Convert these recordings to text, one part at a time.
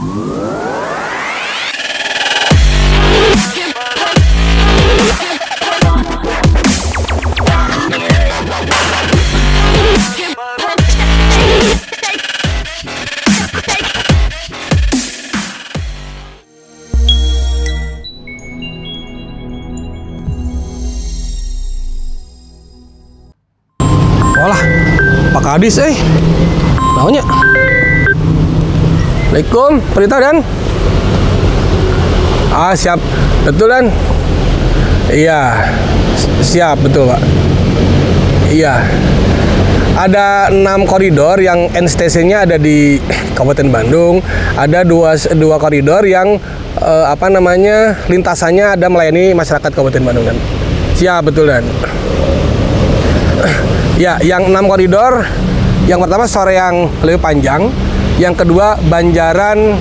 Walah, Pak Kadis naunya. Assalamualaikum, perintah Dan. Siap, betul Dan. Iya, siap betul Pak. Iya, ada 6 koridor yang end station-nya ada di Kabupaten Bandung. Ada dua koridor yang lintasannya ada melayani masyarakat Kabupaten Bandung Dan. Siap betul Dan. Ya, yang 6 koridor, yang pertama Soreang lebih panjang, yang kedua Banjaran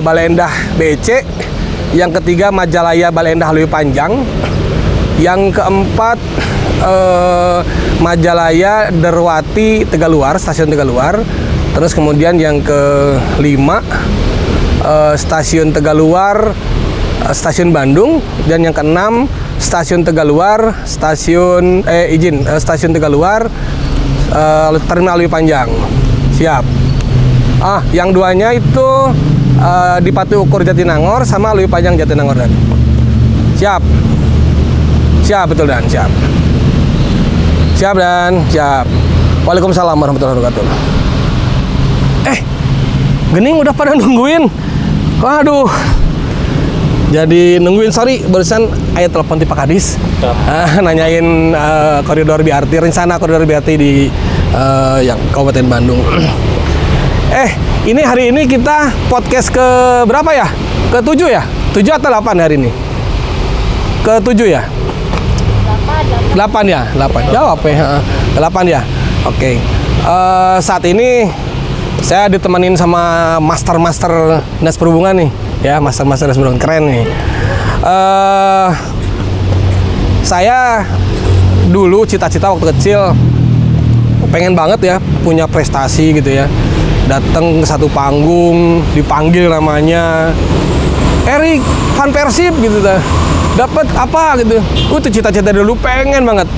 Balendah BC, yang ketiga Majalaya Balendah lebih panjang, yang keempat Majalaya Derwati Tegaluar, stasiun Tegaluar, terus kemudian yang kelima stasiun Tegaluar, stasiun Bandung, dan yang keenam stasiun Tegaluar, stasiun Tegaluar, terminal lebih panjang. Siap. Yang duanya itu di Patu Ukur Jatinangor sama lebih panjang Jatinangor Dan. Siap. Siap betul Dan, siap. Siap Dan, siap. Waalaikumsalam warahmatullahi wabarakatuh. Gening udah pada nungguin. Waduh. Jadi nungguin, sorry barusan aya telepon di Pak Kadis. Nanyain koridor BRT, rencana koridor BRT di yang Kabupaten Bandung. Ini hari ini kita podcast ke berapa ya? Ke-7 ya? 7 atau 8 hari ini? Ke-7 ya? 8 ya? 8. Jawab ya. 8 ya? Oke. Saat ini saya ditemenin sama master Dinas Perhubungan nih. Ya, master Dinas Perhubungan keren nih. Saya dulu cita-cita waktu kecil pengen banget ya punya prestasi gitu ya. Datang ke satu panggung, dipanggil namanya Erik Van Persib gitu dah. Dapat apa gitu. Itu cita-cita dulu pengen banget.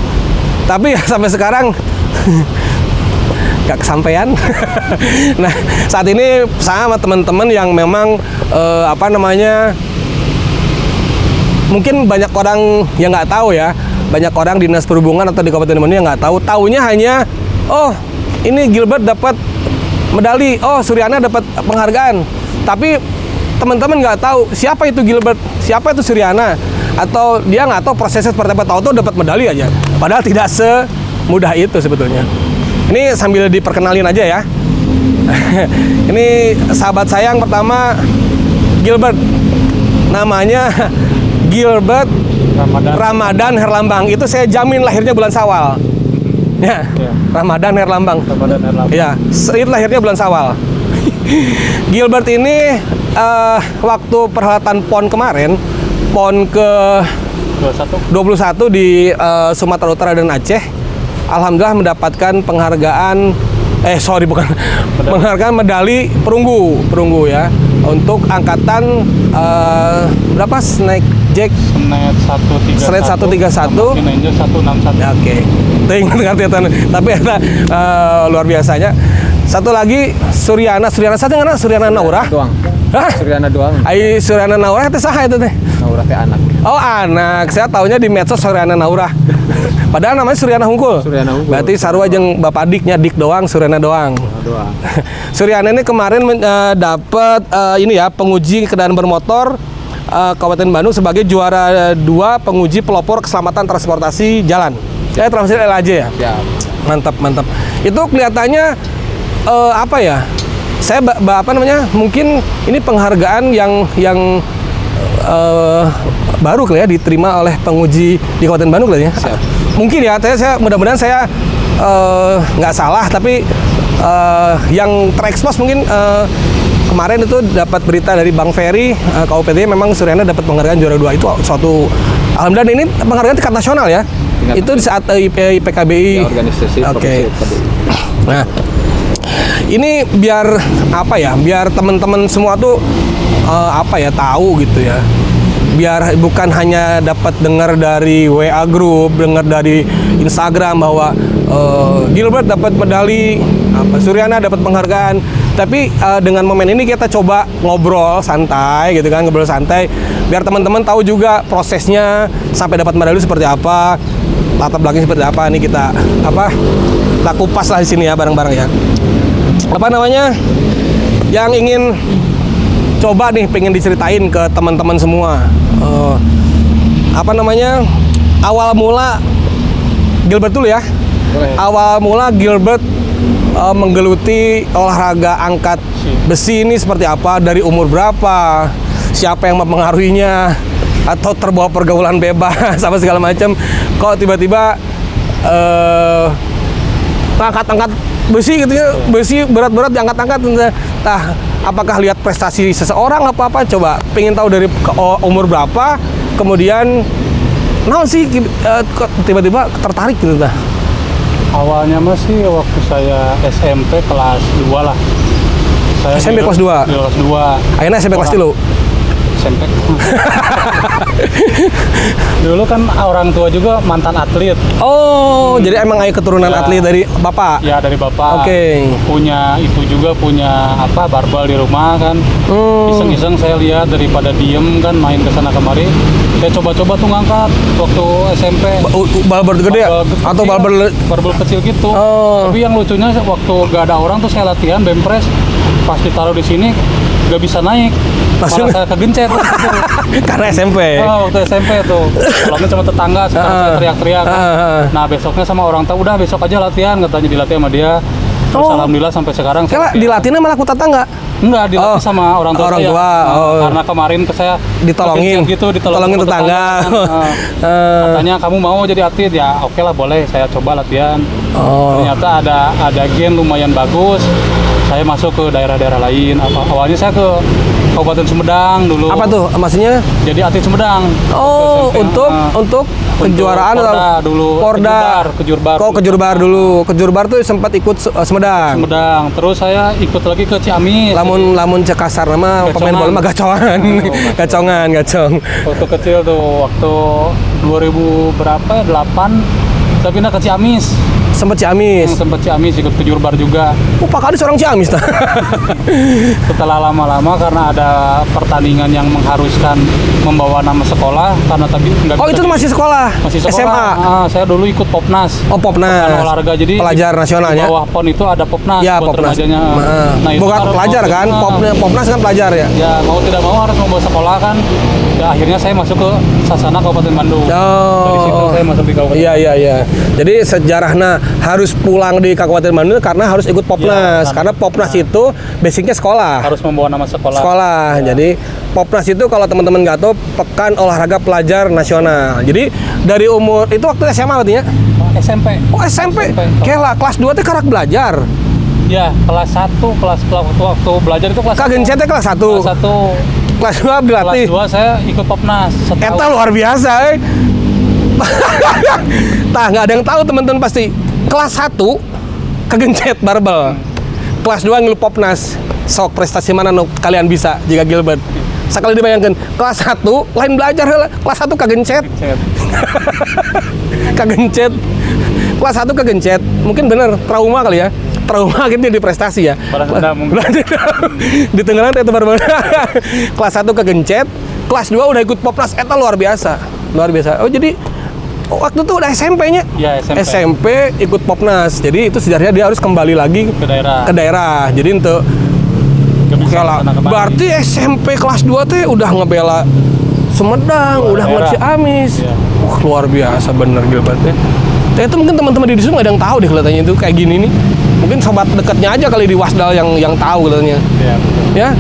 Tapi ya sampai sekarang gak kesampaian. Nah, saat ini sama teman-teman yang memang mungkin banyak orang yang nggak tahu ya, banyak orang di Dinas Perhubungan atau di Kabupaten Bandung yang nggak tahu. Taunya hanya, oh ini Gilbert dapat medali, oh Suryana dapat penghargaan. Tapi teman-teman nggak tahu siapa itu Gilbert, siapa itu Suryana, atau dia nggak tahu prosesnya seperti apa. Tahu tuh dapat medali aja. Padahal tidak semudah itu sebetulnya. Ini sambil diperkenalin aja ya. Ini sahabat saya yang pertama, Gilbert. Namanya Gilbert Ramadan Herlambang. Itu saya jamin lahirnya bulan Syawal. Ya. Ramadan Herlambang. Ya, itu lahirnya bulan Syawal. Gilbert ini waktu perhelatan PON kemarin, PON ke 21 di Sumatera Utara dan Aceh, alhamdulillah mendapatkan penghargaan penghargaan medali perunggu ya untuk angkatan berapa snack jack Snet 131 Ninja 161. ya, oke. Tapi ada luar biasanya. Satu lagi Suryana satu nggak Suryana Naurah Doang. Hah? Suryana doang. Ai Suryana Naurah itu saha itu teh? Naurah teh anak. Oh anak, saya taunya di medsos Suryana Naurah. Padahal namanya Suryana Hungkul. Suryana Hungkul. Berarti sarua jeung bapak adiknya Dik doang, Suryana doang. Doang. Suryana ini kemarin dapat penguji kendaraan bermotor Kabupaten Bandung sebagai juara 2 penguji pelopor keselamatan transportasi jalan. Ya transportasi LAJ ya. Ya. Mantap. Itu kelihatannya saya mungkin ini penghargaan yang baru kali ya diterima oleh penguji di Kabupaten Bandung kali ya. Siap. Mungkin ya, saya mudah-mudahan saya nggak salah, tapi yang terekspos mungkin kemarin itu dapat berita dari Bang Ferry KUPT memang Suryana dapat penghargaan juara 2. Itu suatu alhamdulillah, ini penghargaan tingkat nasional ya. Itu di saat IPKBI ya, organisasi. Oke. Nah, Ini biar apa ya? Biar teman-teman semua tuh apa ya, tahu gitu ya. Biar bukan hanya dapat dengar dari WA group, dengar dari Instagram bahwa Gilbert dapat medali, Suryana dapat penghargaan. Tapi dengan momen ini kita coba ngobrol santai gitu kan, ngobrol santai biar teman-teman tahu juga prosesnya sampai dapat medali seperti apa, latar belakangnya seperti apa. Nih kita kupas lah di sini ya bareng-bareng ya. Apa namanya? Yang ingin coba nih pengen diceritain ke teman-teman semua. Apa namanya? Awal mula Gilbert dulu ya. Awal mula Gilbert menggeluti olahraga angkat besi ini seperti apa? Dari umur berapa? Siapa yang mempengaruhinya? Atau terbawa pergaulan bebas apa segala macam? Kok tiba-tiba angkat-angkat besi gitu ya, besi berat-berat diangkat-angkat. Nah, apakah lihat prestasi seseorang apa-apa? Coba pengen tahu dari umur berapa, kemudian sih tiba-tiba tertarik gitu dah. Awalnya masih waktu saya SMP kelas 2 lah. Saya SMP kelas 2? Kelas 2. Akhirnya SMP kelas 3. SMP. Dulu kan orang tua juga mantan atlet. Oh, jadi emang ayah keturunan ya, atlet dari bapak? Ya, dari bapak. Oke. Punya barbel di rumah kan. Iseng-iseng saya lihat, daripada diem kan main kesana kemari. Saya coba-coba tuh ngangkat waktu SMP. Barbel gede ya? Atau barbel kecil gitu. Oh. Tapi yang lucunya waktu gak ada orang tuh saya latihan bempres. Pas ditaruh di sini gak bisa naik. Malah saya kegencet gitu. Karena SMP. Waktu SMP tuh. Tolongnya sama tetangga, sekarang saya teriak-teriak. Nah, besoknya sama orang tahu, udah besok aja latihan, katanya dilatih sama dia. Terus alhamdulillah sampai sekarang. Kalau dilatihnya malah ku tetangga? Enggak, dilatih sama orang tua. Karena kemarin saya ditolongin gitu, ditolongin tetangga. Katanya kamu mau jadi atlet ya, oke lah boleh, saya coba latihan. Ternyata ada gen lumayan bagus. Saya masuk ke daerah-daerah lain. Awalnya saya ke Kabupaten Sumedang dulu. Apa tuh maksudnya? Jadi atlet Sumedang. Untuk kejuaraan Porda dulu. Kejurbar. Kejurbar dulu. Kejurbar tuh sempat ikut Sumedang. Terus saya ikut lagi ke Ciamis. Lamun cekasar nama pemain bola mah gacongan. Gacong. Waktu kecil tuh, waktu 2000 berapa ya? 8 saya pindah ke Ciamis. Sempat Ciamis ikut Kejurbar juga. Pak Kadis orang Ciamis tuh. Setelah lama-lama karena ada pertandingan yang mengharuskan membawa nama sekolah, karena tadi nggak. Itu masih sekolah. SMA. Saya dulu ikut Popnas. Popnas. Olahraga, jadi pelajar nasionalnya. Di bawah PON itu ada Popnas. Ya, Popnas. Nah, itu bukan pelajar kan? Popnas kan pelajar ya. Ya, mau tidak mau harus membawa sekolah kan. Ya, akhirnya saya masuk ke Sasana Kabupaten Bandung. Dari situ saya masuk di Kabupaten. Iya. Jadi sejarahnya harus pulang di Kabupaten Bandung karena harus ikut Popnas. Karena Popnas itu basicnya sekolah. Harus membawa nama sekolah. Ya. Jadi Popnas itu kalau teman-teman nggak tahu, Pekan Olahraga Pelajar Nasional. Jadi dari umur itu waktu SMA berarti ya? SMP. SMP. Kela kelas 2 teh karak belajar. Ya, kelas 1, waktu belajar itu kelas 1. Kagencetnya kelas 1. Kelas 1. Kelas 2 berarti. Kelas 2 saya ikut Popnas. Eta luar biasa, Tah, nggak ada yang tahu teman-teman pasti. Kelas 1 kegencet barbel. Kelas 2 ngilu Popnas. Sok prestasi mana kalian bisa jika Gilbert? Sekali dibayangkan, kelas 1 lain belajar, kelas 1 kagencet. Kagencet. Kelas 1 kagencet. Mungkin bener trauma kali ya. Trauma akhirnya di prestasi ya. Di tengah itu baru kelas 1 kegencet, kelas 2 udah ikut Popnas, eta luar biasa. Oh, jadi waktu itu udah SMP-nya. Ya, SMP ikut Popnas. Jadi itu sejarahnya dia harus kembali lagi ke daerah. Jadi untuk berarti SMP kelas 2 teh udah ngebela Sumedang, udah ngebela Ciamis. Luar biasa bener Gilbert teh. Itu mungkin teman-teman di sini nggak ada yang tahu deh kelihatannya itu kayak gini nih. Mungkin sobat dekatnya aja kali di Wasdal yang tahu kelihatannya. Ya.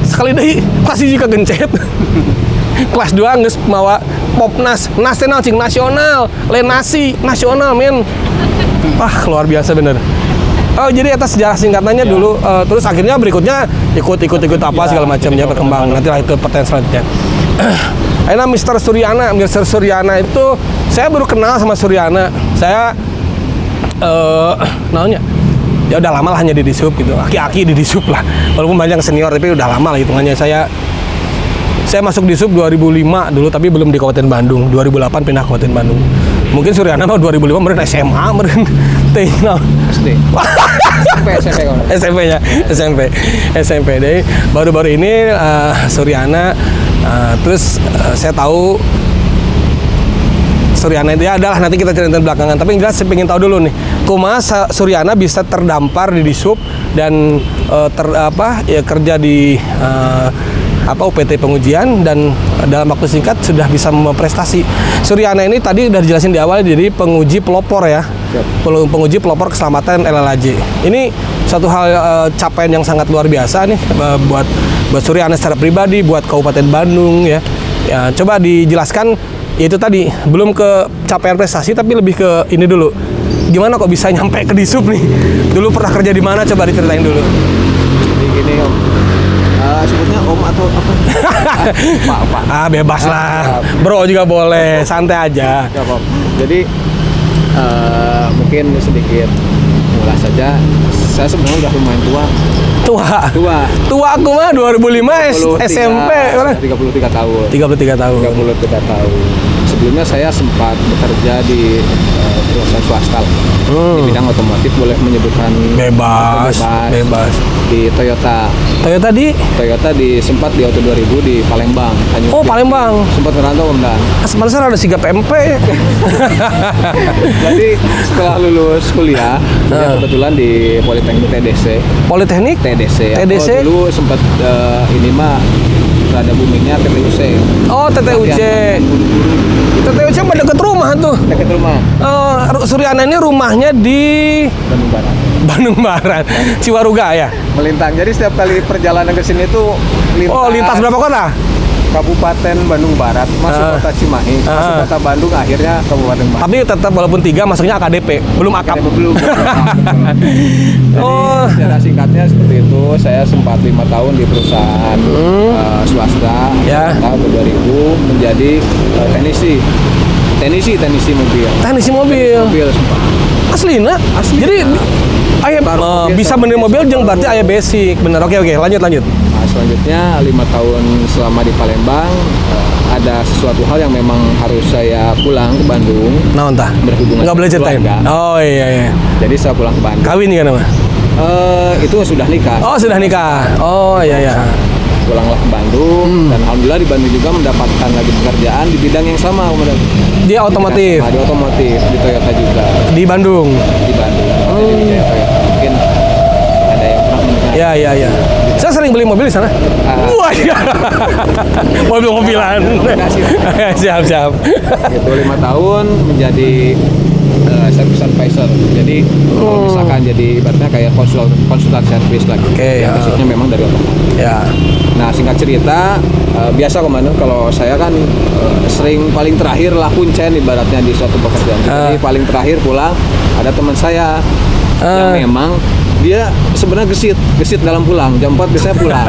Sekali deh kelas 1 kegencet. Kelas 2 geus mawa Popnas nasional, lenasi nasional men. Wah, luar biasa bener. Oh, jadi atas sejarah singkatannya dulu, terus akhirnya berikutnya ikut apa segala macamnya berkembang. Nanti lah itu pertanyaan selanjutnya. Akhirnya Mr. Suryana itu saya baru kenal sama Suryana. Saya namanya ya udah lama lah hanya di Dishub gitu, aki-aki di Dishub lah, walaupun banyak senior tapi udah lama lah hitungannya. Saya masuk Dishub 2005 dulu, tapi belum di Kabupaten Bandung. 2008 pindah ke Kabupaten Bandung. Mungkin Suryana mah 2005 meren SMA, meren tinggal SD. SMP kalau SMP-nya, SMP. Jadi baru-baru ini Suryana, terus saya tahu Suryana itu ya adalah nanti kita ceritain belakangan. Tapi yang jelas saya pengen tahu dulu nih, kumaha Suryana bisa terdampar di Dishub dan kerja di UPT pengujian dan dalam waktu singkat sudah bisa memprestasi. Suryana ini tadi udah dijelasin di awal jadi penguji pelopor ya. Penguji pelopor keselamatan LLAJ. Ini satu hal capaian yang sangat luar biasa nih buat Suryana secara pribadi, buat Kabupaten Bandung ya. Ya, coba dijelaskan, itu tadi belum ke capaian prestasi tapi lebih ke ini dulu. Gimana kok bisa nyampe ke Dishub nih? Dulu pernah kerja di mana, coba diceritain dulu. Jadi gini Om, sebutnya Om atau apa? Pak. Bebas lah. Bro juga boleh, santai aja. Ya, Om. Jadi mungkin sedikit mulai saja. Saya sebenarnya udah lumayan tua. Tua aku mah 2005 SMP. 33 tahun. 33 tahun. 33 tahun. Sebelumnya saya sempat bekerja di perusahaan swasta di bidang otomotif, boleh menyebutkan Bebas. Di Toyota sempat di Auto 2000 di Palembang. Oh, Palembang. Sempat merantau Om Dan. Sebenarnya ada sigap MP. Jadi setelah lulus kuliah, ya kebetulan di Politeknik Politeknik? TDC. TDC? Kalau dulu sempat ini mah rada boomingnya TTUC. Oh, TTUC. TTUC mah deket rumah tuh. Dekat rumah. Suryana ini rumahnya di Bandung Barat. Bandung Barat, Ciwaruga ya. Melintang. Jadi setiap kali perjalanan ke sini tuh Lintas berapa kota? Kabupaten Bandung Barat, masuk kota Cimahi, masuk kota Bandung, akhirnya Kabupaten Bandung. Tapi tetap walaupun 3 masuknya AKDP, belum akap. Belum. Jadi secara singkatnya seperti itu. Saya sempat 5 tahun di perusahaan swasta. Ya. Tahun 2000 menjadi teknisi mobil. Teknisi mobil. Sempat. Aslina? Jadi bisa bener mobil jeung berarti aya basic. Bener. Oke, lanjut. Nah, selanjutnya 5 tahun selama di Palembang, ada sesuatu hal yang memang harus saya pulang ke Bandung. Nah, entah. Berhubungan Nggak boleh dengan ceritain. keluarga. Oh iya. Jadi saya pulang ke Bandung. Kawin kan nama? Itu sudah nikah. Oh, sudah nikah. Oh iya. Pulanglah ke Bandung dan alhamdulillah di Bandung juga mendapatkan lagi pekerjaan di bidang yang sama kemudian. Di otomotif. Di otomotif, di Toyota juga. Di Bandung. Jadi di Toyota. Mungkin ada yang pernah mendengar. Ya. Saya sering beli mobil di sana. Wah, iya. Mobil-mobilan. Siap. Itu 5 tahun menjadi service advisor. Jadi kalau misalkan jadi ibaratnya kayak konsultan service lagi. Oke, ya. Basicnya memang dari otomotif. Ya. Nah, singkat cerita, biasa kemana kalau saya kan sering paling terakhir lah kuncen ibaratnya di suatu pekerjaan. Jadi paling terakhir pulang ada teman saya yang memang dia sebenarnya gesit dalam pulang. Jam 4 biasanya pulang.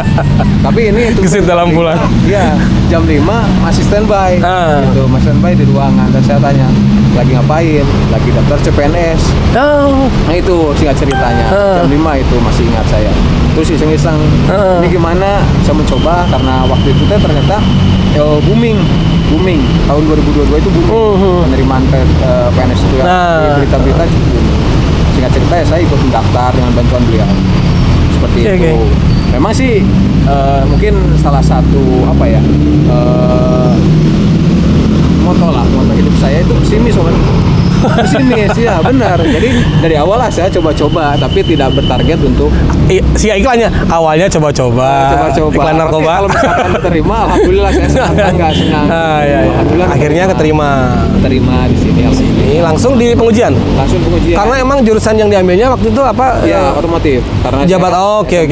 Tapi ini Gesit dalam pulang. Iya, jam 5 masih standby. Gitu, masih standby di ruangan dan saya tanya, "Lagi ngapain?" "Lagi daftar CPNS." Nah, itu singkat ceritanya. Jam 5 itu masih ingat saya. Terus iseng-iseng, ini gimana? Saya mencoba karena waktu itu ternyata booming. Tahun 2022 itu booming. Penerimaan PNS itu ya. Di berita-berita cukup booming. Singkat cerita ya saya ikut mendaftar dengan bantuan beliau. Seperti itu. Memang sih mungkin salah satu moto hidup saya itu pesimis kan. Pesimis ya benar. Jadi dari awal lah saya coba-coba tapi tidak bertarget untuk si iklannya awalnya coba-coba. Iklan narkoba. Kalau misalkan diterima, alhamdulillah saya senang. Alhamdulillah akhirnya keterima di sini. Ini langsung di pengujian. Karena emang jurusan yang diambilnya waktu itu apa? Ya otomotif. Karena jabat. Oke.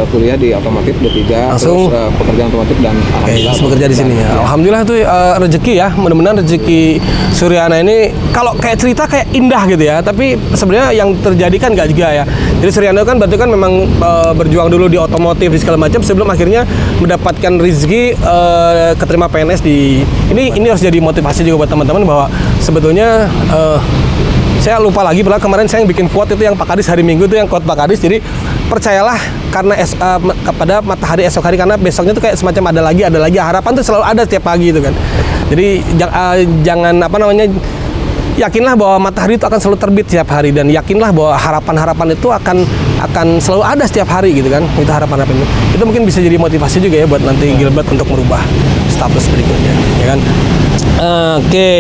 Kuliah di otomotif D3. Langsung terus pekerjaan otomotif dan alhamdulillah bekerja di sini ya. Alhamdulillah tuh rezeki ya. Mudah-mudahan rezeki Suryana ini kalau kayak cerita kayak indah gitu ya, tapi sebenarnya yang terjadi kan nggak juga ya. Jadi Suryana kan berarti kan memang berjuang dulu di otomotif di segala macam sebelum akhirnya mendapatkan rezeki keterima PNS di ini harus jadi motivasi juga buat teman-teman bahwa sebetulnya Saya lupa lagi, padahal kemarin saya yang bikin quote itu yang Pak Kadis hari Minggu itu yang quote Pak Kadis. Jadi percayalah karena kepada matahari esok hari, karena besoknya tuh kayak semacam ada lagi harapan tuh selalu ada setiap pagi itu kan. Jadi jangan yakinlah bahwa matahari itu akan selalu terbit setiap hari, dan yakinlah bahwa harapan-harapan itu akan selalu ada setiap hari gitu kan. Itu harapan-harapan itu mungkin bisa jadi motivasi juga ya buat nanti Gilbert untuk merubah status berikutnya, ya kan. Oke.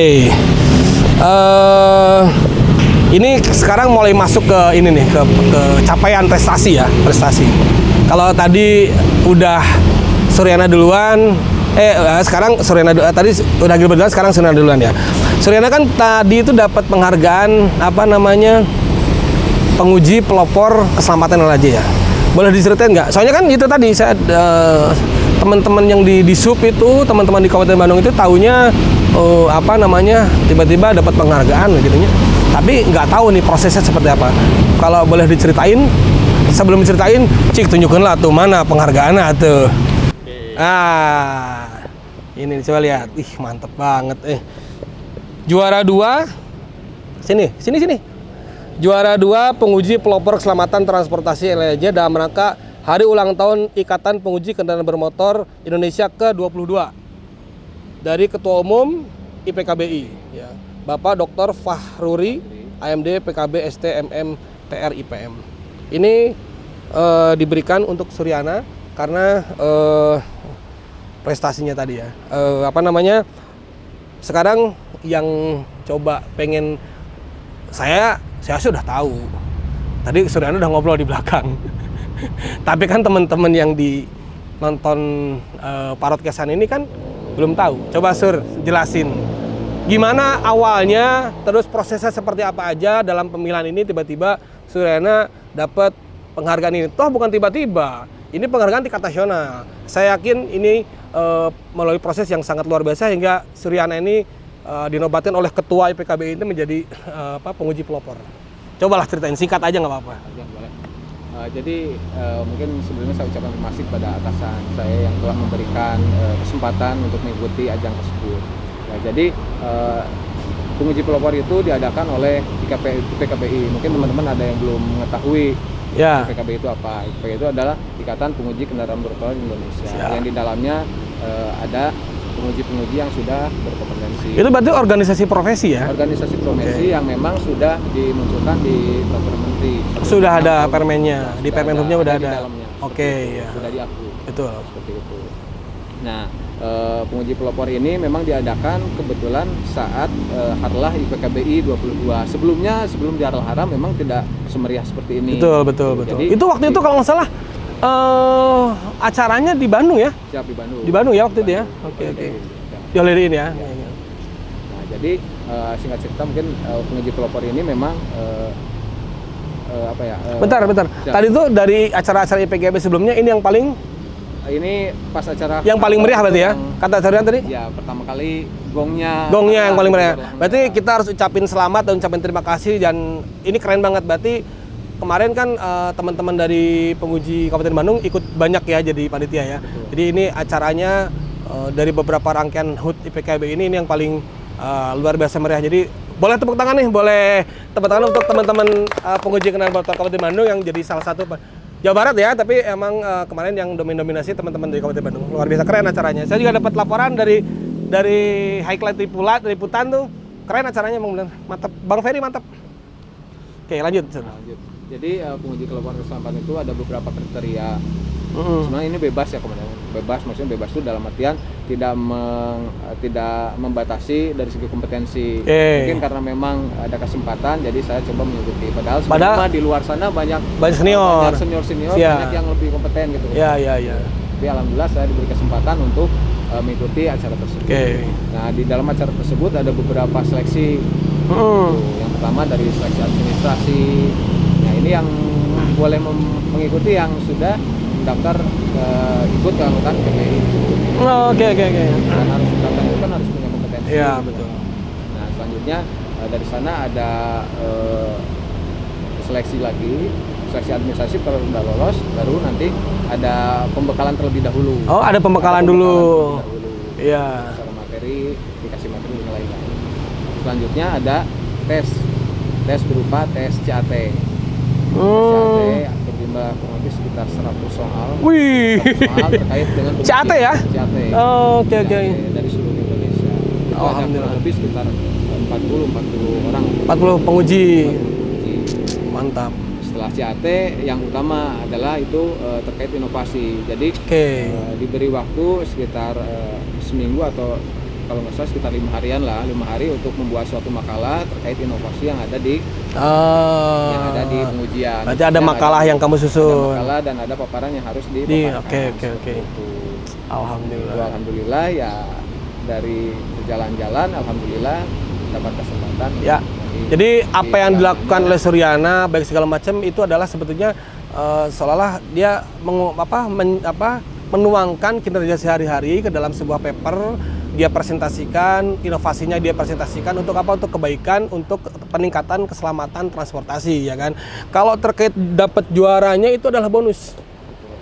Ini sekarang mulai masuk ke ini nih, ke capaian prestasi ya, prestasi. Kalau tadi udah Suryana duluan, sekarang Suryana tadi udah Gilbert duluan, sekarang Suryana duluan ya. Suryana kan tadi itu dapat penghargaan penguji pelopor keselamatan olahraga ya. Boleh diceritain nggak? Soalnya kan itu tadi saya teman-teman yang di SUP itu, teman-teman di Kabupaten Bandung itu taunya tiba-tiba dapat penghargaan gitunya. Tapi nggak tahu nih prosesnya seperti apa. Kalau boleh diceritain, sebelum diceritain, Cik tunjukkanlah tuh mana penghargaannya tuh. Ini coba lihat. Ih, mantep banget. Juara 2. Sini. Juara 2 penguji pelopor keselamatan transportasi LJ dalam rangka Hari Ulang Tahun Ikatan Penguji Kendaraan Bermotor Indonesia ke-22 dari Ketua Umum IPKBI ya. Bapak Dr. Fahruri, AMD PKB STMM TR IPM. Ini diberikan untuk Suryana karena prestasinya tadi ya. Sekarang yang coba pengen saya sudah tahu. Tadi Suryana udah ngobrol di belakang. Tapi kan teman-teman yang di nonton Parodcast ini kan belum tahu. Coba Sur jelasin. Gimana awalnya, terus prosesnya seperti apa aja dalam pemilihan ini tiba-tiba Suryana dapat penghargaan ini. Toh bukan tiba-tiba, ini penghargaan tingkat nasional. Saya yakin ini melalui proses yang sangat luar biasa hingga Suryana ini dinobatkan oleh Ketua IPKBI itu menjadi penguji pelopor. Cobalah ceritain, singkat aja nggak apa-apa. Jadi mungkin sebelumnya saya ucapkan terima kasih kepada atasan saya yang telah memberikan kesempatan untuk mengikuti ajang tersebut. Jadi penguji pelopor itu diadakan oleh IPKBI. Mungkin teman-teman ada yang belum mengetahui IPKBI itu apa. IPKBI itu adalah Ikatan Penguji Kendaraan Bermotor Indonesia. Yang di dalamnya ada penguji-penguji yang sudah berkompetensi. Itu berarti organisasi profesi ya? Organisasi profesi yang memang sudah dimunculkan di peraturan menteri. Sudah ada permennya, di Permenhubnya udah ada. Oke, ya. Sudah diakui. Betul. Seperti itu. Nah, penguji pelopor ini memang diadakan kebetulan saat Harlah IPKBI 22. Sebelum di Harlah Haram memang tidak semeriah seperti ini. Betul. Jadi, itu waktu itu kalau nggak salah acaranya di Bandung ya? Siap, di Bandung. Di Bandung ya waktu itu ya? Oke. Diolehrin ya. Nah, jadi singkat cerita mungkin penguji pelopor ini memang Bentar. Tadi tuh dari acara-acara IPKBI sebelumnya ini yang paling pas acara yang paling meriah berarti ya? Kata Suryana tadi? Ya, pertama kali gongnya yang paling meriah. Berarti kita harus ucapin selamat dan ucapin terima kasih, dan ini keren banget. Berarti kemarin kan teman-teman dari penguji Kabupaten Bandung ikut banyak ya jadi panitia ya. Betul. Jadi ini acaranya dari beberapa rangkaian HUT IPKBI ini yang paling luar biasa meriah. Jadi boleh tepuk tangan nih, boleh tepuk tangan untuk teman-teman penguji kendaraan bermotor Kabupaten Bandung yang jadi salah satu Jawa Barat ya, tapi emang kemarin yang dominasi teman-teman dari Kabupaten Bandung. Luar biasa keren acaranya. Saya juga dapat laporan dari Highlight Liputan tuh. Keren acaranya emang benar. Mantap. Bang Ferry mantap. Oke, lanjut. Jadi penguji pelopor keselamatan itu ada beberapa kriteria. Sebenarnya ini bebas ya kemudian. Maksudnya bebas itu dalam artian tidak membatasi dari segi kompetensi. Mungkin karena memang ada kesempatan jadi saya coba mengikuti. Padahal sebenarnya di luar sana banyak senior banyak yang lebih kompeten gitu. Iya. Tapi alhamdulillah saya diberi kesempatan untuk mengikuti acara tersebut. Nah, di dalam acara tersebut ada beberapa seleksi. Yang pertama dari seleksi administrasi. Nah, ini yang boleh mengikuti yang sudah mendaftar ikut ke angkutan PKI. Oke. Dan harus mendaftar itu kan harus punya kompetensi. Iya, betul. Nah, selanjutnya dari sana ada seleksi administrasi. Kalau sudah lolos baru nanti ada pembekalan terlebih dahulu. Oh, ada pembekalan dulu. Iya. Secara materi, dikasih materi dan lain-lain. Selanjutnya ada tes tes berupa tes CAT. CAT berjumlah kurang lebih sekitar 100 soal. Wih. Soal terkait dengan CAT ya? CAT. Oh, oke. Dari seluruh Indonesia. Itu ada Alhamdulillah. kurang lebih sekitar 40 orang. 40 penguji. Mantap. Setelah CAT yang utama adalah itu terkait inovasi. Jadi diberi waktu sekitar seminggu atau kalau nggak salah sekitar 5 harian lah, 5 hari untuk membuat suatu makalah terkait inovasi yang ada di pengujian. Berarti ada makalah yang kamu susun. Ada makalah dan ada paparan yang harus dipaparkan. Oke. Alhamdulillah ya, dari berjalan-jalan alhamdulillah dapat kesempatan. Ya. Jadi apa yang dilakukan oleh Suryana baik segala macam itu adalah sebetulnya seolah-olah dia menuangkan kinerja sehari-hari ke dalam sebuah paper. Dia presentasikan, inovasinya dia presentasikan untuk apa? Untuk kebaikan, untuk peningkatan keselamatan transportasi, ya kan? Kalau terkait dapat juaranya itu adalah bonus,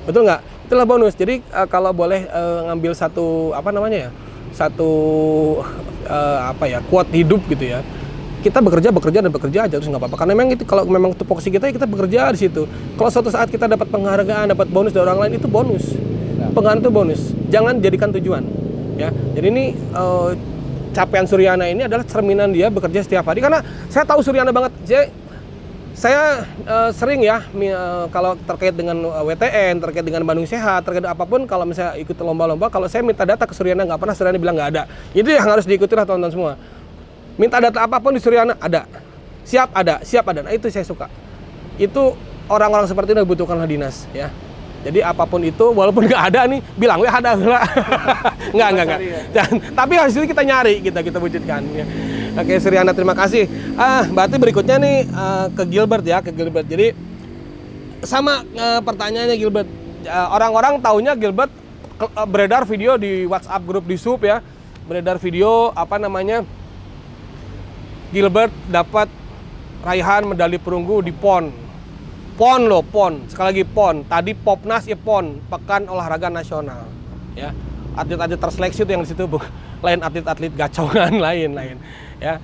betul nggak? Itulah bonus. Jadi kalau boleh ngambil satu quote hidup gitu ya. Kita bekerja aja terus nggak apa-apa. Karena memang itu kalau memang tupoksi kita bekerja di situ. Kalau suatu saat kita dapat penghargaan, dapat bonus dari orang lain itu bonus. Penghargaan itu bonus. Jangan jadikan tujuan. Ya, jadi ini capaian Suryana ini adalah cerminan dia bekerja setiap hari. Karena saya tahu Suryana banget. Saya sering ya kalau terkait dengan WTN, terkait dengan Bandung Sehat, terkait apapun kalau misalnya ikut lomba-lomba, kalau saya minta data ke Suryana nggak pernah Suryana bilang nggak ada. Itu yang harus diikuti lah teman-teman semua. Minta data apapun di Suryana ada. Siap ada. Nah, itu saya suka. Itu orang-orang seperti ini dibutuhkanlah dinas ya. Jadi apapun itu, walaupun nggak ada nih, bilang weh ada lah. Nggak. Tapi hasilnya kita nyari, kita wujudkan. Ya. Oke, Suryana terima kasih. Berarti berikutnya nih ke Gilbert ya, Jadi sama pertanyaannya Gilbert. Orang-orang taunya Gilbert beredar video di WhatsApp grup di SUP ya, beredar video Gilbert dapat raihan medali perunggu di PON. PON. Sekali lagi PON. Tadi Popnas ya PON, Pekan Olahraga Nasional. Ya. Atlet-atlet terseleksi itu yang di situ lain atlet-atlet gacongan lain. Ya.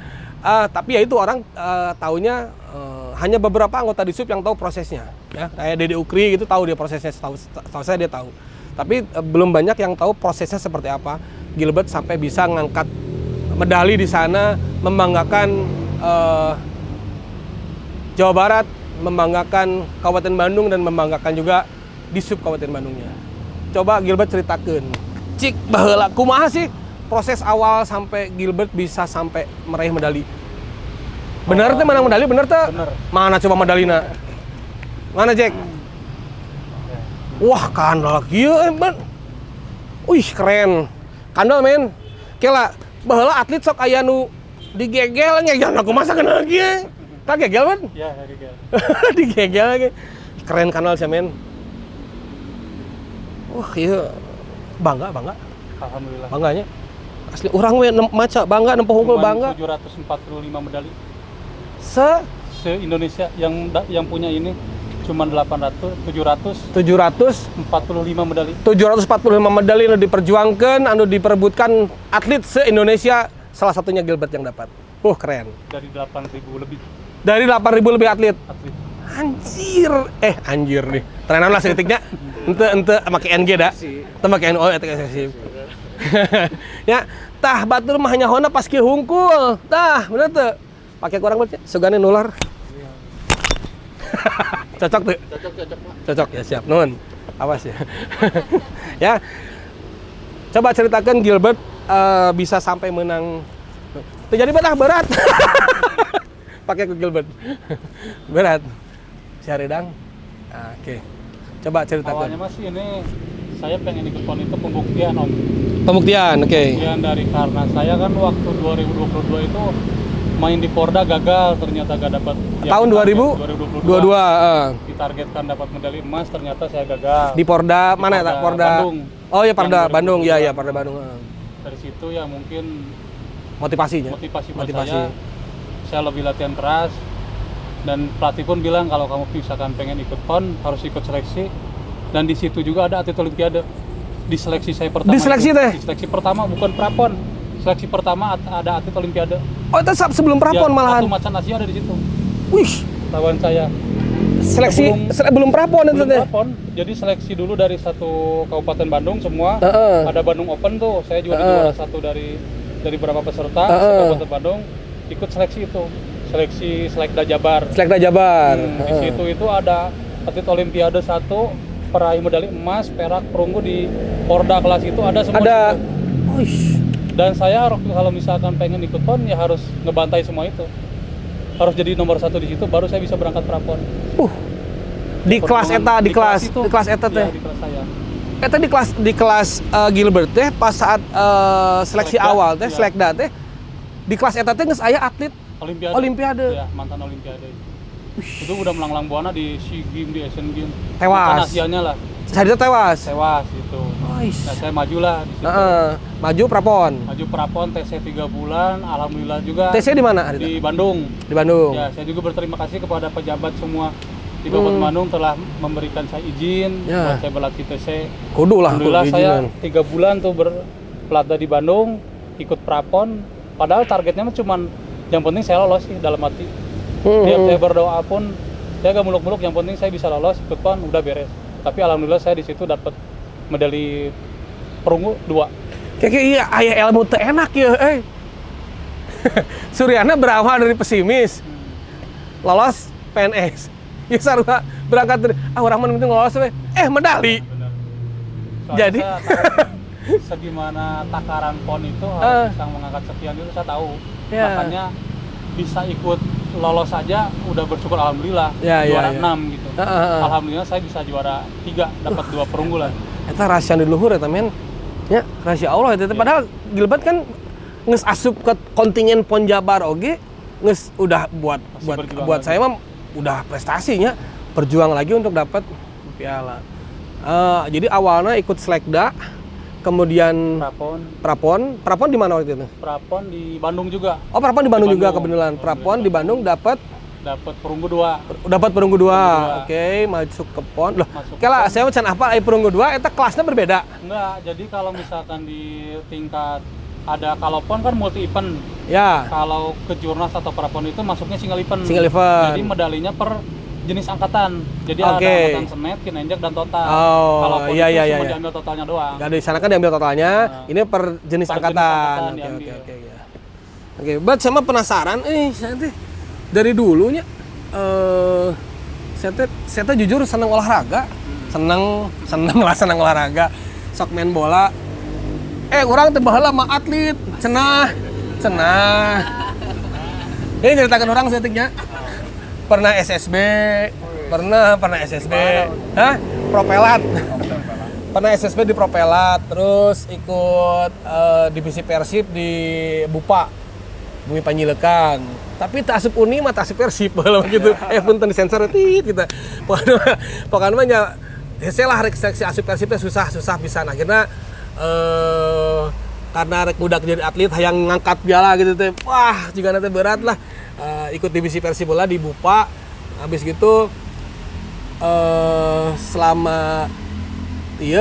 Tapi ya itu orang taunya hanya beberapa anggota di SUP yang tahu prosesnya. Ya. Kayak Dede Ukri gitu tahu dia prosesnya, tahu saya dia tahu. Tapi belum banyak yang tahu prosesnya seperti apa. Gilbert sampai bisa ngangkat medali di sana, membanggakan Jawa Barat, membanggakan Kabupaten Bandung dan membanggakan juga di SUP Kabupaten Bandungnya. Coba Gilbert ceritakan, cik baheula kumaha sih proses awal sampai Gilbert bisa sampai meraih medali. Bener teh menang medali, bener teh? Bener. Mana coba medalina? Mana Jack? Wah kandal kieu Wih keren. Kandal men. Kela baheula atlet sok aya nu digegel aku masa kenal kieu. Kagegel kan? Iya, kagegel. Digegel lagi. Keren kanal sih men. Wah iya bangga. Alhamdulillah. Bangganya. Asli orang we maca bangga nempuh unggul bangga. 745 medali. Se Indonesia yang punya ini cuma 745 medali. 745 medali anu diperjuangkan, anu diperebutkan atlet se-Indonesia, salah satunya Gilbert yang dapat. Keren. Dari 8.000 lebih. Dari 8.000 lebih atlet. Anjir nih. Terenan lah seketiknya. Ente make NG dah. Ente make NO eta sih. Ya, tah batur mah nyahona pas kieu hungkul. Tah, bener teu? Pake kurang berarti sugane nular. Cocok tuh? Cocok ya, siap. Nuhun. Awas ya. Ya. Coba ceritakan Gilbert bisa sampai menang. Terjadi berat. Pakai ke Gilbert. Berat. Syahridang. Oke. Coba ceritakan. Awalnya masih ini saya pengen ikut PON itu pembuktian Om. Pembuktian, oke. Pembuktian karena saya kan waktu 2022 itu main di Porda gagal, ternyata gak dapat. Tahun 2022. Ditargetkan dapat medali emas, ternyata saya gagal. Di Porda mana ya? Porda Bandung. Oh ya Porda Bandung, ya Porda Bandung. Dari situ ya mungkin Motivasi buat saya lebih latihan keras, dan pelatih pun bilang kalau kamu misalkan pengen ikut PON harus ikut seleksi, dan di situ juga ada atlet olimpiade di seleksi saya pertama. Di seleksi teh? Di seleksi pertama bukan prapon, seleksi pertama ada atlet olimpiade. Oh itu sebelum prapon ya, malahan. Satu Macan Asia ada di situ. Wih, lawan saya. seleksi belum prapon itu Belum teh. prapon, jadi seleksi dulu dari satu kabupaten Bandung semua. Heeh. Ada Bandung Open tuh, saya juga juara satu dari beberapa peserta kabupaten Bandung ikut seleksi itu, seleksi Selekda Jabar. Selekda Jabar. Di situ itu ada atlet Olimpiade 1, peraih medali emas, perak, perunggu di Porda kelas itu ada semua. Ada. di situ. Wih. Dan saya kalau misalkan pengen ikut PON ya harus ngebantai semua itu. Harus jadi nomor 1 di situ baru saya bisa berangkat prapon. Di kelas eta, di kelas eta teh. Iya, di kelas saya. Eta di kelas Gilbert teh pas saat seleksi Selekda, awal teh iya. selekda teh di kelas eta teh geus aya atlet Olimpiade. Ya, mantan Olimpiade. Itu udah melanglang buana di SEA Games, di Asian Games. Tewas. Mantan Asianya lah. Saya tewas. Tewas itu. Nah, saya maju lah di situ. Maju prapon. Maju prapon TC 3 bulan, alhamdulillah juga. TC di mana? Di Bandung. Di Bandung. Ya, saya juga berterima kasih kepada pejabat semua di Kabupaten Bandung telah memberikan saya izin buat saya berlatih TC. Kudu lah. Alhamdulillah kudu saya izinan. 3 bulan tuh berlatih di Bandung, ikut prapon. Padahal targetnya mah cuman yang penting saya lolos sih dalam hati. Tiap saya berdoa pun saya gak muluk-muluk, yang penting saya bisa lolos ikut PON udah beres. Tapi alhamdulillah saya di situ dapat medali perunggu 2. Kayak iya aya ilmu teu enak ya, Suryana berawal dari pesimis. Lolos PNS. Ya sarua berangkat dari orang mah penting lolos we. Medali. Benar. Jadi segimana takaran PON itu harus bisa mengangkat sekian itu saya tahu. Ya. Makanya bisa ikut lolos saja udah bersyukur alhamdulillah. Juara 6 gitu. Alhamdulillah saya bisa juara 3 dapat 2 perunggu lah. Eta rahasia di luhur eta men. Ya, rahasia Allah eta. Padahal Gilbert kan geus asup ke kontingen PON Jabar oge geus udah buat saya mah udah prestasinya, berjuang lagi untuk dapat piala. Jadi awalnya ikut Selekda, kemudian Prapon di mana waktu itu? Prapon di Bandung juga. Oh, Prapon di Bandung juga kebetulan. Prapon di Bandung dapat perunggu 2. Dapat perunggu 2. Oke, masuk ke PON. Loh, kela saya can apa perunggu 2 eta kelasnya berbeda. Enggak, jadi kalau misalkan di tingkat ada kalau PON kan multi event. Ya. Kalau kejurnas atau prapon itu masuknya single event. Jadi medalinya per jenis angkatan. Jadi ada angkatan senet, kinenjak dan total. Kalau PON itu cuma diambil totalnya doang. Di sana kan diambil totalnya, ini per jenis angkatan. Oke, buat sama penasaran, saya dari dulunya saya jujur senang olahraga, senang olahraga, sok main bola. Orang teh baheula mah atlet, cenah. Ini ceritakan orang setiknya. Pernah SSB. Hah? Propelat. Pernah SSB di Propelat, terus ikut divisi Persib di Bupa, Bumi Panjilekan. Tapi tak asup Uni mah tak asup Persib gitu. Punten disensor kita. Pokoknya mah nya hese lah seleksi asup Persib teh susah pisan. Akhirnya karena rek budak jadi atlet hayang ngangkat piala gitu teh. Wah, juga nanti berat lah. Ikut divisi Persib bola di Bupa. Habis gitu selama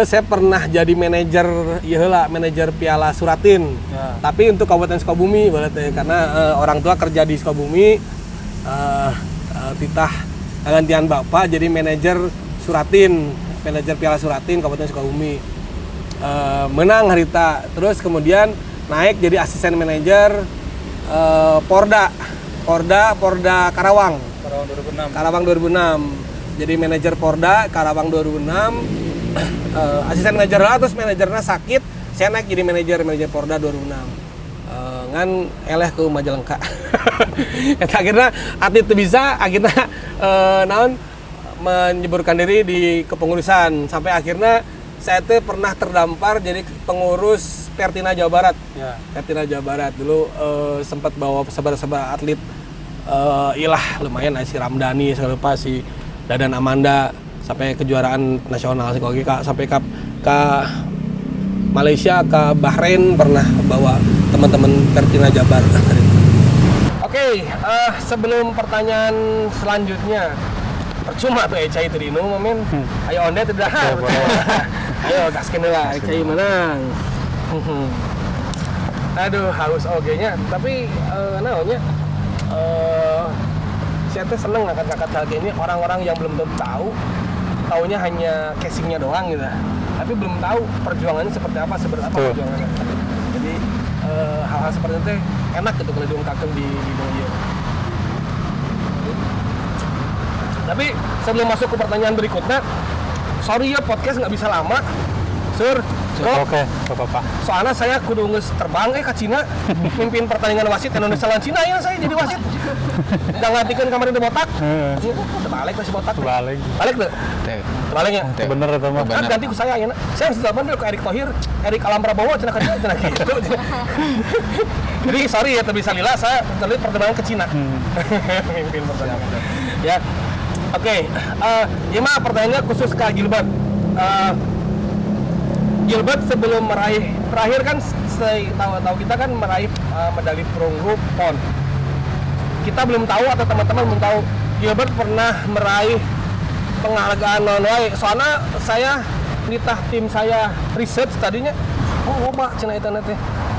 saya pernah jadi manajer Piala Suratin. Ya. Tapi untuk Kabupaten Sukabumi berarti karena orang tua kerja di Sukabumi, titah gantian bapak jadi manajer Piala Suratin Kabupaten Sukabumi. Menang harita, terus kemudian naik jadi asisten manajer Porda Karawang 2006. Jadi manajer Porda Karawang 2006. Asisten manajer lah, terus manajernya sakit, saya naik jadi manajer Porda 2006. Ngan eleh ke Majalengka. Akhirnya atlet itu bisa, akhirnya menyeburkan diri di kepengurusan sampai akhirnya saya tuh pernah terdampar jadi pengurus Pertina Jawa Barat. Ya. Pertina Jawa Barat dulu sempat bawa saudara-saudara atlet lumayan si Ramdhani segala lupa si Dadan Amanda sampai kejuaraan nasional sampai ke Malaysia, ke Bahrain pernah bawa teman-teman Pertina Jabar. Oke, sebelum pertanyaan selanjutnya, percuma tuh Ecai itu dinu, men. Ayo onde tidak. Ayo gaskeun lah, Ecai menang. Aduh, haus oge nya, tapi naonnya saya tuh seneng akan kakak ini orang-orang yang belum tentu tahu, taunya hanya casingnya doang gitu, tapi belum tahu perjuangannya seperti apa perjuangannya. Jadi hal-hal seperti itu enak gitu kalau diungkapkan di media. Tapi sebelum masuk ke pertanyaan berikutnya, sorry ya podcast nggak bisa lama, Sur. Oke, gak apa-apa. Soalnya saya kudu terbang ke Cina, mimpin pertandingan wasit Indonesia lawan Cina ya saya jadi wasit. Udah ngelatihkan kemarin di botak. Terbalik masih botak. Balik tuh. Terbaliknya. Bener itu mah. Kan ganti ku saya ya. Saya sudah dulu ke Erick Thohir, Erick Alam Prabowo cenah gitu. Jadi sorry ya tapi salila saya terlihat pertemuan ke Cina. Mimpin pertandingan. Ya. Oke, ya mah pertanyaannya khusus ke Gilbert. Gilbert sebelum meraih terakhir kan tahu kita kan meraih medali perunggu PON. Kita belum tahu atau teman-teman belum tahu Gilbert pernah meraih penghargaan non-wai. Soalnya saya nitah tim saya research tadinya, Pak cina itu nanti.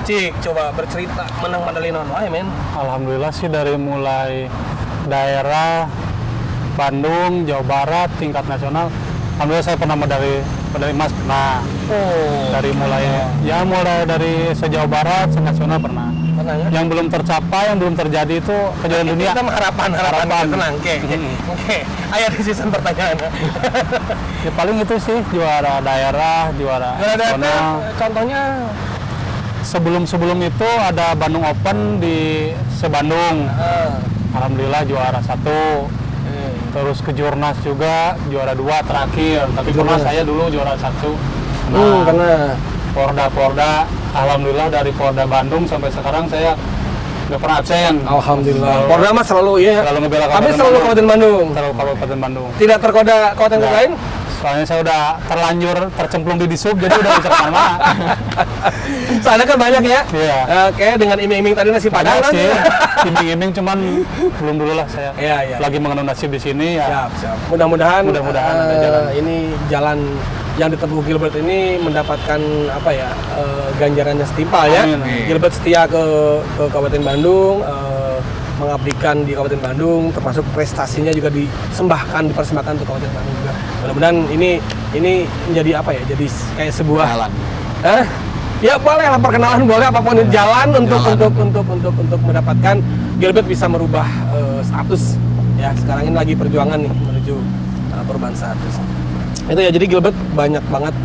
Cik, coba bercerita menang medali non-wai, men. Alhamdulillah sih dari mulai daerah Bandung, Jawa Barat, tingkat nasional. Alhamdulillah saya pernah medali emas pernah. Dari mulai dari se-Jawa Barat, se-nasional pernah. Ya? Yang belum tercapai, yang belum terjadi itu kejuaraan dunia. Kita harapan. Tenang, oke. Ayo di season pertanyaan. Ya paling itu sih juara daerah, juara nasional. Contohnya sebelum itu ada Bandung Open di se-Bandung. Alhamdulillah juara 1. Terus ke Jurnas juga juara 2 terakhir, tapi pernah saya dulu juara 1. Karena Porda, alhamdulillah dari Porda Bandung sampai sekarang saya nggak pernah absen. Alhamdulillah. Porda mah selalu ya. Selalu ngebela Tapi selalu Kabupaten Bandung. Selalu Kabupaten Bandung. Tidak tergoda kabupaten lain? Soalnya saya udah terlanjur tercemplung di Disub, jadi udah bisa kemana-mana. Soalnya kan banyak ya. Iya. Kayak dengan iming-iming tadi nasi padang kan. Sih. Iming-iming cuman belum dulu lah saya. Iya. Lagi mengenal nasib di sini ya. Siap. Mudah-mudahan ada jalan. Ini jalan yang ditempuh Gilbert ini mendapatkan ganjarannya setimpal ya. Amin. Gilbert setia ke Kabupaten Bandung, mengabdikan di Kabupaten Bandung, termasuk prestasinya juga dipersembahkan untuk Kabupaten Bandung juga. Mudah-mudahan ini menjadi jadi kayak sebuah jalan. Ya boleh lah perkenalan, boleh apapun jalan untuk mendapatkan Gilbert bisa merubah status ya. Sekarang ini lagi perjuangan nih menuju perubahan status. Itu ya, jadi Gilbert banyak banget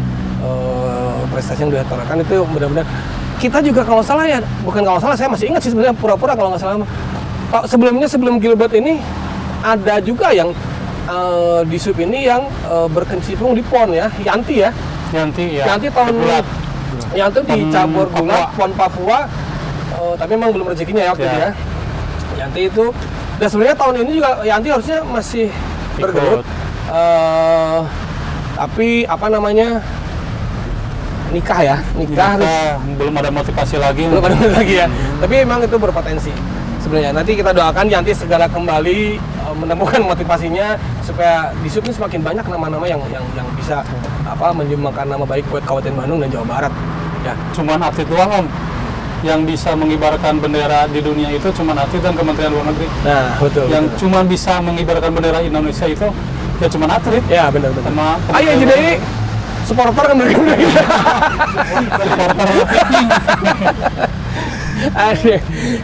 prestasi yang ditorehkan itu. Mudah-mudahan kita juga kalau salah ya, bukan kalau salah, saya masih ingat sih sebenarnya pura-pura kalau nggak salah. Sebelum Gilbert ini ada juga yang di sub ini yang berkecimpung di PON ya, Yanti ya. Yanti tahun Yanti di cabur gulat PON Papua, tapi memang belum rezekinya ya waktu itu ya. Yanti itu, dan sebenarnya tahun ini juga Yanti harusnya masih bergelut, tapi nikah belum ada motivasi lagi ya. Tapi emang itu berpotensi sebenarnya. Nanti kita doakan Yanti segera kembali menemukan motivasinya supaya di sub ini semakin banyak nama-nama yang bisa menyumbangkan nama baik buat Kabupaten Bandung dan Jawa Barat ya. Cuman atlet doang Om yang bisa mengibarkan bendera di dunia itu cuman atlet dan Kementerian Luar Negeri. Nah, betul. Yang cuman bisa mengibarkan bendera Indonesia itu ya cuman atlet. Ya, benar. Ayo jadi supporter kan mereka.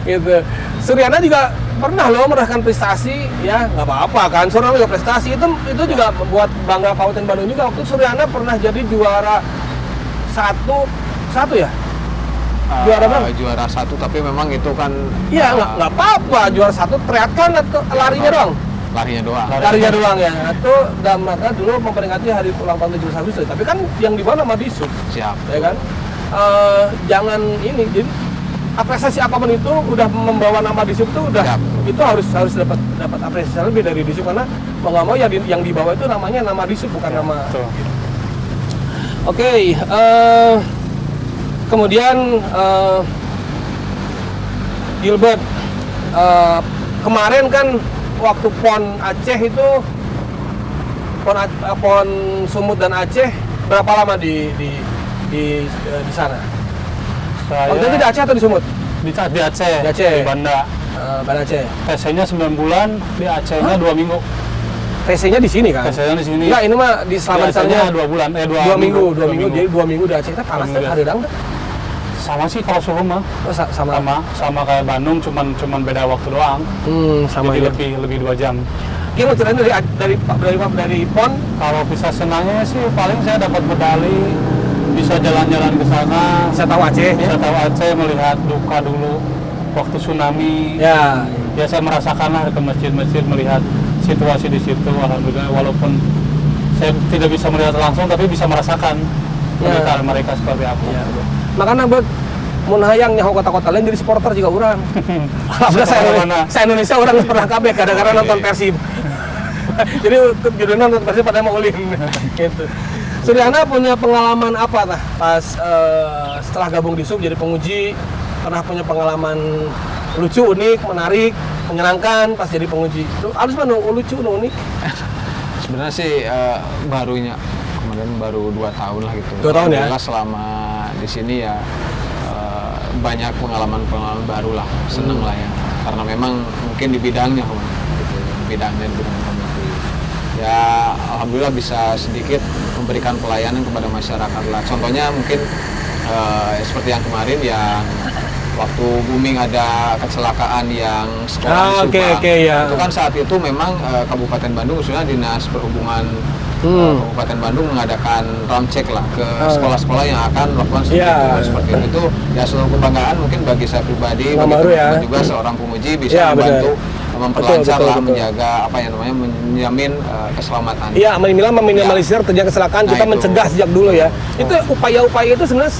Gitu. Suryana juga pernah loh meraihkan prestasi ya, nggak apa-apa kan. Suryana juga prestasi itu juga buat bangga Kabupaten Bandung juga. Waktu Suryana pernah jadi juara satu ya. Juara 1, tapi memang itu kan iya nggak apa-apa juara 1 teriakan atau larinya doang. Larinya doang ya. Itu dalam rangka dulu memperingati hari ulang tahun 17 Agustus. Tapi kan yang dibawa nama Disub. Siap. Ya kan? Jangan ini, jadi apresiasi apapun itu udah membawa nama Disub itu udah siap. Itu harus dapat apresiasi lebih dari Disub, karena mau nggak mau ya yang dibawa itu namanya nama Disub, bukan nama. Oke, kemudian Gilbert kemarin kan waktu PON Aceh itu PON Sumut dan Aceh berapa lama di sana? Waktu itu di Aceh atau di Sumut? Di Aceh. Di Aceh. Di Banda. Banda Aceh. TC-nya 9 bulan, di Aceh-nya 2 minggu. TC-nya di sini kan? TC-nya di sini. Enggak, ini mah di selama di sananya 2 bulan, 2 minggu. Jadi 2 minggu di Aceh. Itu panas kan? Hadeudeung. Sama sih kalau suhu mah. Oh, Sama kayak Bandung, cuman beda waktu doang. Sama jadi ya. lebih 2 jam. Gimana ceritanya dari PON? Kalau bisa senangnya sih paling saya dapat medali, bisa jalan-jalan ke sana, Bisa tahu Aceh. bisa tahu Aceh, melihat duka dulu waktu tsunami. Ya. Ya saya merasakan lah ke masjid-masjid, melihat situasi di situ. Alhamdulillah, walaupun saya tidak bisa melihat langsung, tapi bisa merasakan penderitaan mereka seperti apa. Ya. Makanya buat mun hayang nyaho kota-kota lain jadi supporter juga orang. Alhamdulillah saya Indonesia orang pernah kabeh kadang-kadang nonton Persib. Jadi judulnya nonton Persib pada mau ulin gitu. Suryana punya pengalaman apa tah pas setelah gabung di SUB jadi penguji, pernah punya pengalaman lucu, unik, menarik, menyenangkan pas jadi penguji. Harus mana lucu, unik? Sebenarnya sih barunya kemarin baru 2 tahun lah gitu. 2 tahun ya? Alhamdulillah selama di sini ya banyak pengalaman-pengalaman baru lah, seneng lah ya. Karena memang mungkin di bidangnya gitu, bidang komunikasi. Ya alhamdulillah bisa sedikit memberikan pelayanan kepada masyarakat lah. Contohnya mungkin seperti yang kemarin yang waktu booming ada kecelakaan yang sekolah di Subang. Ya. Itu kan saat itu memang Kabupaten Bandung khususnya Dinas Perhubungan Kabupaten Bandung mengadakan round check lah ke sekolah-sekolah yang akan melakukan seperti itu. Ya suatu kebanggaan mungkin bagi saya pribadi, bagi juga seorang penguji bisa membantu memperlancar lah, menjaga apa yang namanya menjamin keselamatan. Iya, meminimalisir terjadi kecelakaan, kita mencegah sejak dulu ya. Itu upaya-upaya itu sebenarnya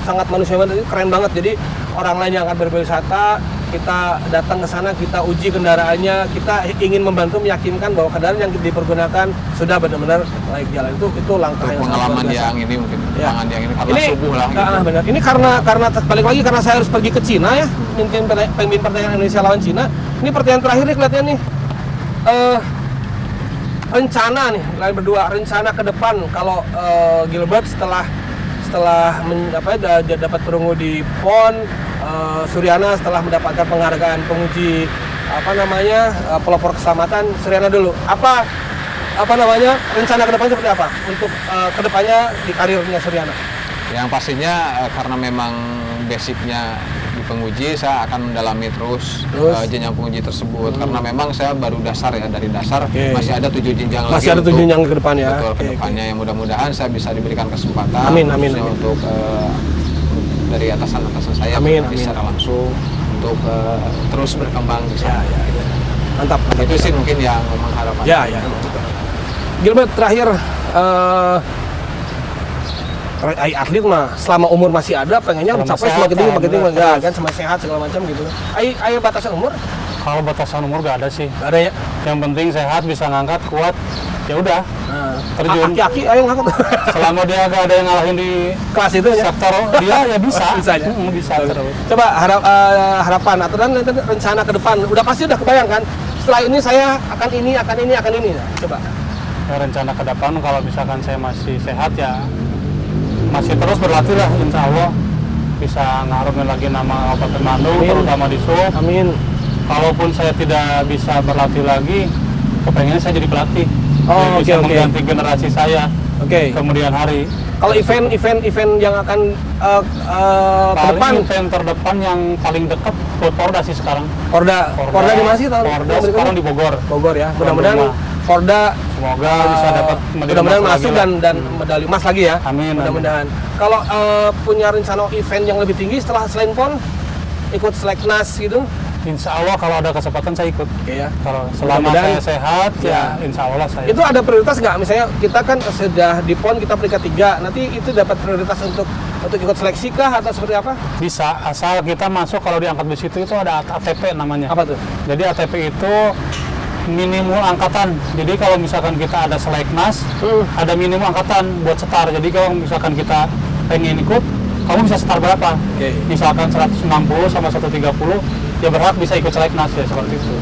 sangat manusiawi, keren banget. Jadi orang lain yang akan berwisata, kita datang ke sana, kita uji kendaraannya, kita ingin membantu meyakinkan bahwa kendaraan yang dipergunakan sudah benar-benar layak jalan. Itu langkah yang pengalaman yang ini mungkin pengalaman yang ini karena subuh lah gitu. Benar. Ini karena balik lagi karena saya harus pergi ke Cina ya, mungkin pertandingan Indonesia lawan Cina. Ini pertandingan terakhir nih kelihatannya nih. Rencana nih, kalian berdua rencana ke depan kalau Gilbert setelah dapat perunggu di PON, Suryana setelah mendapatkan penghargaan penguji pelopor keselamatan, Suryana dulu. Apa rencana ke depan seperti apa untuk kedepannya di karirnya Suryana? Yang pastinya karena memang basicnya di penguji, saya akan mendalami terus jenjang penguji tersebut karena memang saya baru dasar ya, dari dasar masih ada 7 jenjang lagi. Masih ada 7 jenjang ke depan ya. Betul, ke depannya yang mudah-mudahan saya bisa diberikan kesempatan amin. Untuk dari atasan saya secara langsung untuk terus berkembang di sana. Ya. Mantap. Itu sih mungkin yang mengharapkan. Ya. Gilbert, terakhir atlet mah selama umur masih ada pengennya mencapai semakin tinggi kan, sama sehat segala macam gitu. Ayo batasan umur? Kalau batasan umur gak ada sih. Gak ada ya. Yang penting sehat, bisa ngangkat, kuat. Ya udah. Terjun. Aki-aki ayo ngangkat. Selama dia gak ada yang ngalahin di kelas itu ya. Sektor dia ya bisa. Bisa terus. Coba harapan atau rencana ke depan. Udah pasti udah kebayang kan? Setelah ini saya akan ini. Coba. Ya, rencana ke depan kalau misalkan saya masih sehat ya masih terus berlatih lah, insya Allah bisa ngarumin lagi nama Kabupaten Bandung, terutama di SUB. Amin. Kalaupun saya tidak bisa berlatih lagi, kepengennya saya jadi pelatih. Bisa mengganti generasi saya kemudian hari. Kalau event yang akan ke depan, event terdepan yang paling dekat Porda sih sekarang. Porda di mana sih? Porda sekarang di Bogor. Bogor ya. Mudah-mudahan Porda semoga bisa dapat mudah-mudahan masuk dan medali emas lagi ya. Amin. Mudah-mudahan. Kalau punya rencana event yang lebih tinggi setelah selain PON, ikut Seleknas gitu? Insya Allah kalau ada kesempatan saya ikut. Ya. Kalau selama saya sehat ya insya Allah saya. Itu ada prioritas nggak? Misalnya kita kan sudah di PON kita peringkat 3, nanti itu dapat prioritas untuk ikut seleksi kah atau seperti apa? Bisa, asal kita masuk kalau diangkat besi itu ada ATP namanya. Apa tuh? Jadi ATP itu minimum angkatan. Jadi kalau misalkan kita ada seleknas, ada minimum angkatan buat setar. Jadi kalau misalkan kita pengen ikut, kamu bisa setar berapa? Misalkan 160 sama 130, ya berhak bisa ikut seleknas ya seperti itu.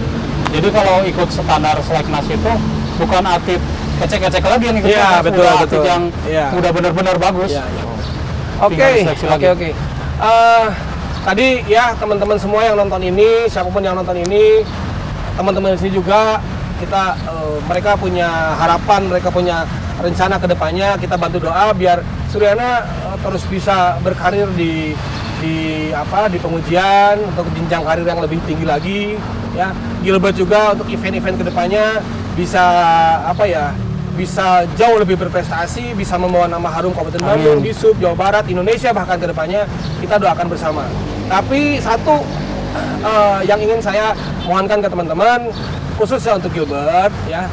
Jadi kalau ikut standar seleknas itu bukan atlet ecek-ecek lagi yang ikut seleknas, betul. Atlet yang udah benar-benar bagus. Oke. tadi ya teman-teman semua yang nonton ini, siapapun yang nonton ini, teman-teman di sini juga kita mereka punya harapan, mereka punya rencana ke depannya. Kita bantu doa biar Suryana terus bisa berkarir di pengujian untuk jenjang karir yang lebih tinggi lagi ya. Gilbert juga untuk event-event kedepannya bisa bisa jauh lebih berprestasi, bisa membawa nama harum Kabupaten Bandung, di Sub Jawa Barat, Indonesia bahkan kedepannya. Kita doakan bersama. Tapi satu yang ingin saya mohonkan ke teman-teman, khususnya untuk Gilbert ya.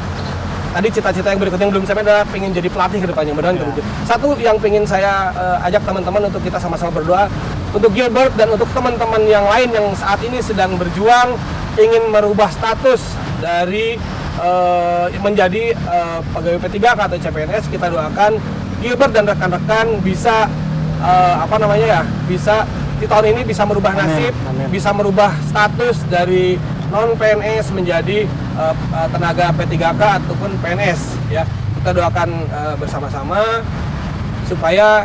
Tadi cita-cita yang berikutnya yang belum sampai adalah pengen jadi pelatih kedepannya. Satu yang pengen saya ajak teman-teman untuk kita sama-sama berdoa untuk Gilbert dan untuk teman-teman yang lain yang saat ini sedang berjuang ingin merubah status dari menjadi pegawai P3K atau CPNS. Kita doakan Gilbert dan rekan-rekan bisa bisa di tahun ini bisa merubah nasib, bisa merubah status dari non PNS menjadi tenaga P3K ataupun PNS ya. Kita doakan bersama-sama supaya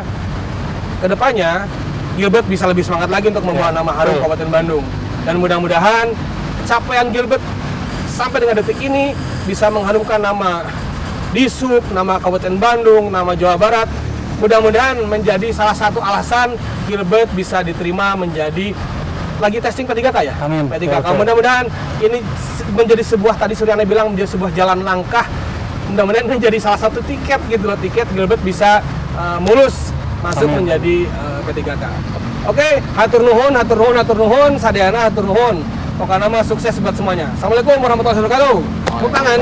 kedepannya Gilbert bisa lebih semangat lagi untuk membawa nama harum Kabupaten Bandung, dan mudah-mudahan capaian Gilbert sampai dengan detik ini bisa mengharumkan nama Disub, nama Kabupaten Bandung, nama Jawa Barat. Mudah-mudahan menjadi salah satu alasan Gilbert bisa diterima menjadi lagi testing P3K ya? Amin. P3K. Mudah-mudahan ini menjadi sebuah, tadi Suryana bilang menjadi sebuah jalan langkah. Mudah-mudahan menjadi salah satu tiket gitu loh, tiket Gilbert bisa mulus masuk menjadi P3K. Oke, hatur nuhun, sadayana hatur nuhun. Pokoknya nama sukses buat semuanya. Assalamualaikum warahmatullahi wabarakatuh. Tepuk tangan.